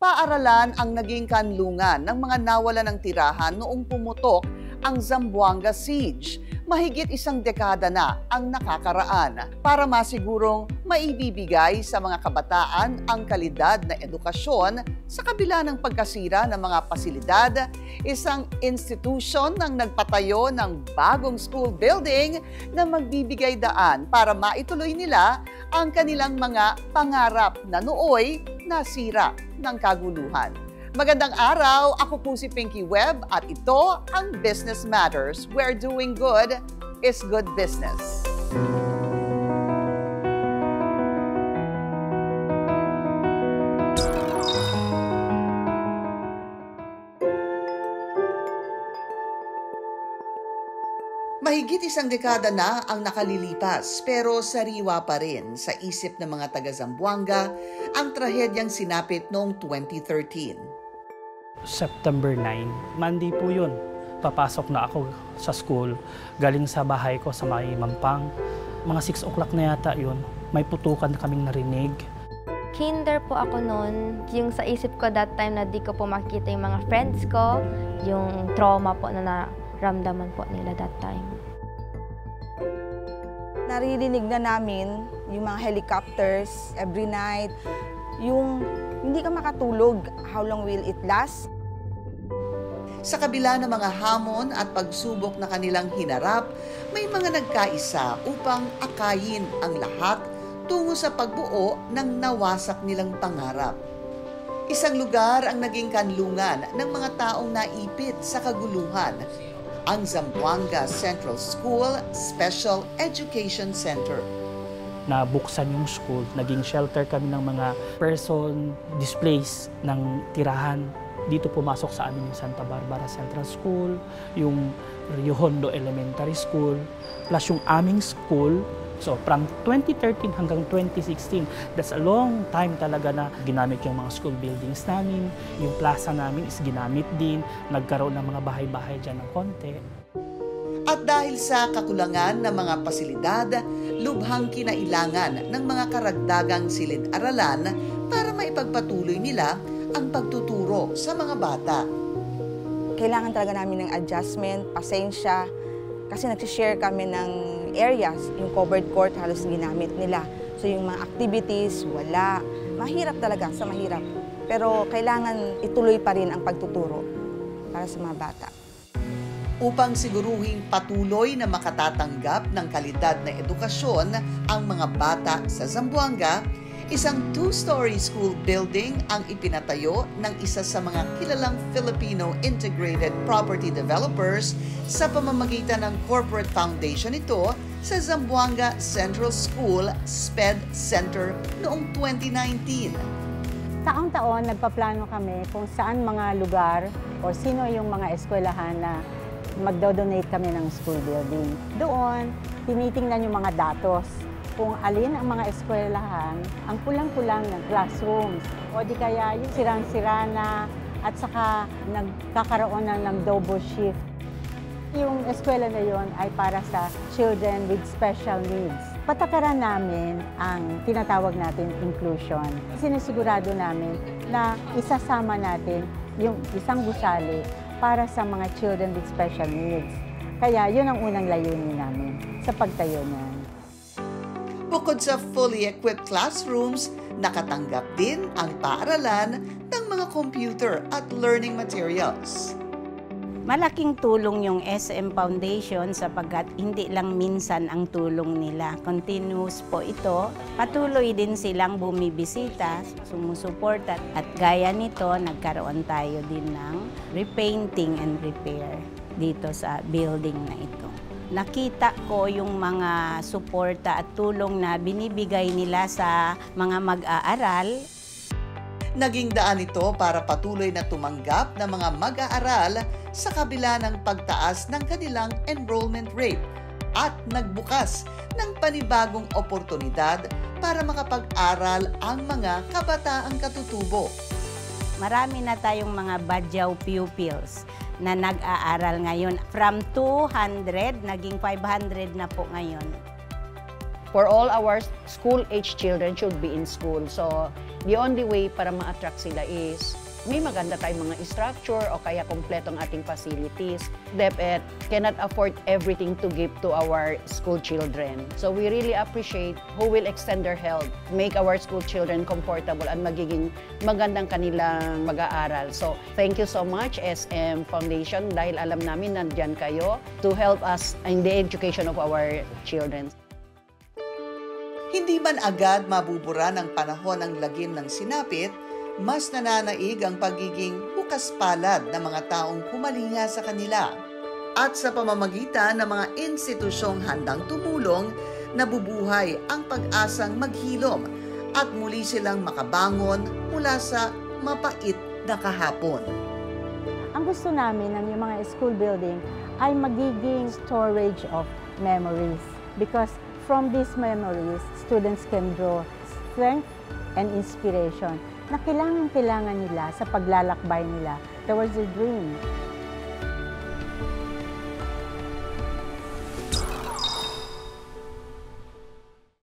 Paaralan ang naging kanlungan ng mga nawalan ng tirahan noong pumutok ang Zamboanga Siege. Mahigit isang dekada na ang nakakaraan para masigurong maibibigay sa mga kabataan ang kalidad na edukasyon sa kabila ng pagkasira ng mga pasilidad. Isang institusyon ang nagpatayo ng bagong school building na magbibigay daan para maituloy nila ang kanilang mga pangarap na nooy nasira ng kaguluhan. Magandang araw, ako po si Pinky Webb at ito ang Business Matters, where doing good is good business. Mahigit isang dekada na ang nakalilipas pero sariwa pa rin sa isip ng mga taga-Zamboanga ang trahedyang sinapit noong 2013. September 9, Monday po yun. Papasok na ako sa school, galing sa bahay ko sa may Mampang. Mga 6 o'clock na yata yun, may putukan na kaming narinig. Kinder po ako noon. Yung sa isip ko that time na di ko po makikita yung mga friends ko, yung trauma po na naramdaman po nila that time. Naririnig na namin yung mga helicopters every night. Yung hindi ka makatulog, how long will it last? Sa kabila ng mga hamon at pagsubok na kanilang hinarap, may mga nagkaisa upang akayin ang lahat tungo sa pagbuo ng nawasak nilang pangarap. Isang lugar ang naging kanlungan ng mga taong naipit sa kaguluhan, ang Zamboanga Central School Special Education Center. Nabuksan yung school, naging shelter kami ng mga person displaced ng tirahan. Dito pumasok sa amin yung Santa Barbara Central School, yung Rio Hondo Elementary School, plus yung aming school. So from 2013 hanggang 2016, that's a long time talaga na ginamit yung mga school buildings namin. Yung plaza namin is ginamit din. Nagkaroon ng mga bahay-bahay dyan ng konti. At dahil sa kakulangan ng mga pasilidad, lubhang kinailangan ng mga karagdagang silid-aralan para maipagpatuloy nila ang pagtuturo sa mga bata. Kailangan talaga namin ng adjustment, pasensya, kasi nagsishare kami ng areas, yung covered court halos ginamit nila. So yung mga activities, wala. Mahirap talaga, sa mahirap. Pero kailangan ituloy pa rin ang pagtuturo para sa mga bata. Upang siguruhing patuloy na makatatanggap ng kalidad na edukasyon ang mga bata sa Zamboanga, isang 2-story school building ang ipinatayo ng isa sa mga kilalang Filipino integrated property developers sa pamamagitan ng corporate foundation ito sa Zamboanga Central School SPED Center noong 2019. Taon-taon nagpaplano kami kung saan mga lugar o sino yung mga eskwelahan na magdo-donate kami ng school building. Doon, tinitingnan yung mga datos kung alin ang mga eskwelahan ang kulang-kulang ng classrooms o di kaya yung sirang-sira na at saka nagkakaroon ng double shift. Yung eskwela na yon ay para sa children with special needs. Patakaran namin ang tinatawag natin inclusion. Sinisigurado namin na isasama natin yung isang gusali para sa mga children with special needs. Kaya yun ang unang layunin namin sa pagtayo niyan. Bukod sa fully equipped classrooms, nakatanggap din ang paaralan ng mga computer at learning materials. Malaking tulong yung SM Foundation sapagkat hindi lang minsan ang tulong nila. Continuous po ito. Patuloy din silang bumibisita, sumusuporta at gaya nito, nagkaroon tayo din ng repainting and repair dito sa building na ito. Nakita ko yung mga suporta at tulong na binibigay nila sa mga mag-aaral. Naging daan ito para patuloy na tumanggap ng mga mag-aaral sa kabila ng pagtaas ng kanilang enrollment rate at nagbukas ng panibagong oportunidad para makapag-aral ang mga kabataang katutubo. Marami na tayong mga Badyaw pupils na nag-aaral ngayon. From 200, naging 500 na po ngayon. For all our school-age children should be in school. So The only way para ma-attract sila is may maganda tayong mga structure o kaya kompletong ating facilities. DepEd cannot afford everything to give to our school children. So we really appreciate who will extend their help, make our school children comfortable at magiging magandang kanilang mag-aaral. So thank you so much SM Foundation dahil alam namin nandyan kayo to help us in the education of our children. Hindi man agad mabubura ng panahon ang lagim ng sinapit, mas nananaig ang pagiging bukas palad ng mga taong kumalinga sa kanila. At sa pamamagitan ng mga institusyong handang tumulong, nabubuhay ang pag-asang maghilom at muli silang makabangon mula sa mapait na kahapon. Ang gusto namin ng yung mga school building ay magiging storage of memories because from these memories, students can draw strength and inspiration na kailangan nila sa paglalakbay nila towards their dream.